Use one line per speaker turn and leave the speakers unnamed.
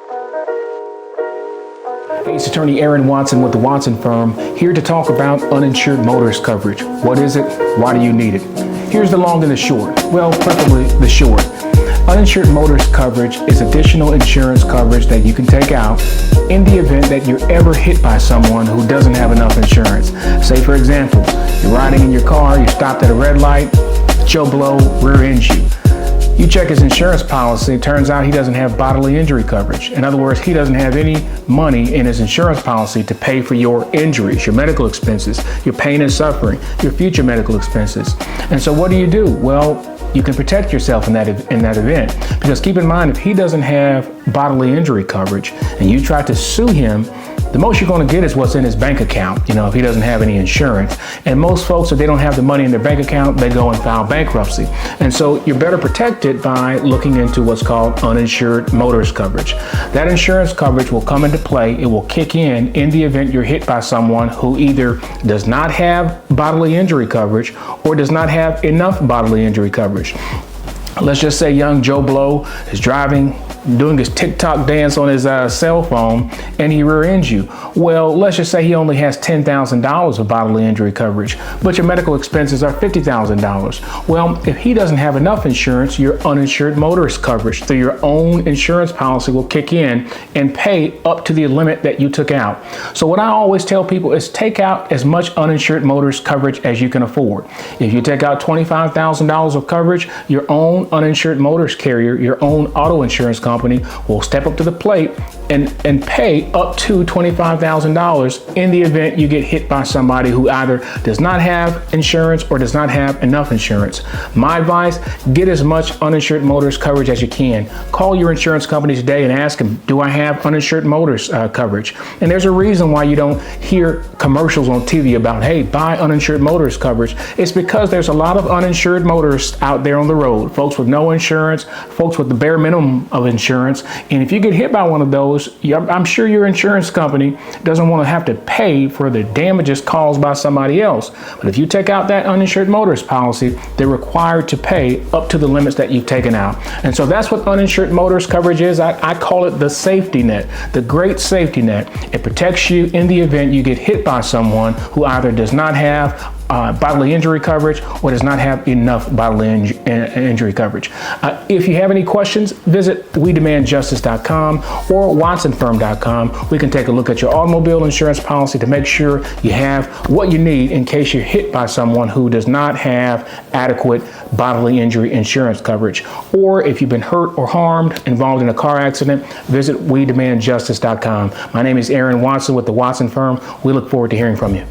Hey, it's attorney Aaron Watson with the Watson Firm, here to talk about uninsured motorist coverage. What is it? Why do you need it? Here's the long and the short. Well, preferably the short. Uninsured motorist coverage is additional insurance coverage that you can take out in the event that you're ever hit by someone who doesn't have enough insurance. Say, for example, you're riding in your car, you stopped at a red light, Joe Blow rear-ends you. You check his insurance policy, it turns out he doesn't have bodily injury coverage. In other words, he doesn't have any money in his insurance policy to pay for your injuries, your medical expenses, your pain and suffering, your future medical expenses. And so what do? Well, you can protect yourself in that event. Because keep in mind, if he doesn't have bodily injury coverage and you try to sue him, the most you're going to get is what's in his bank account, if he doesn't have any insurance. And most folks, if they don't have the money in their bank account, they go and file bankruptcy. And so you're better protected by looking into what's called uninsured motorist coverage. That insurance coverage will come into play. It will kick in the event you're hit by someone who either does not have bodily injury coverage or does not have enough bodily injury coverage. Let's just say young Joe Blow is driving, doing his TikTok dance on his cell phone, and he rear-ends you. Well, let's just say he only has $10,000 of bodily injury coverage, but your medical expenses are $50,000. Well, if he doesn't have enough insurance, your uninsured motorist coverage through your own insurance policy will kick in and pay up to the limit that you took out. So what I always tell people is take out as much uninsured motorist coverage as you can afford. If you take out $25,000 of coverage, your own uninsured motorist carrier, your own auto insurance company will step up to the plate and pay up to $25,000 in the event you get hit by somebody who either does not have insurance or does not have enough insurance. My advice, get as much uninsured motorist coverage as you can. Call your insurance company today and ask them, do I have uninsured motorist coverage? And there's a reason why you don't hear commercials on TV about, hey, buy uninsured motorist coverage. It's because there's a lot of uninsured motorists out there on the road, folks with no insurance, folks with the bare minimum of insurance. And if you get hit by one of those, I'm sure your insurance company doesn't want to have to pay for the damages caused by somebody else. But if you take out that uninsured motorist policy, they're required to pay up to the limits that you've taken out. And so that's what uninsured motorist coverage is. I call it the safety net, the great safety net. It protects you in the event you get hit by someone who either does not have bodily injury coverage or does not have enough bodily injury coverage. If you have any questions, visit WeDemandJustice.com or WatsonFirm.com. We can take a look at your automobile insurance policy to make sure you have what you need in case you're hit by someone who does not have adequate bodily injury insurance coverage. Or if you've been hurt or harmed, involved in a car accident, visit WeDemandJustice.com. My name is Aaron Watson with the Watson Firm. We look forward to hearing from you.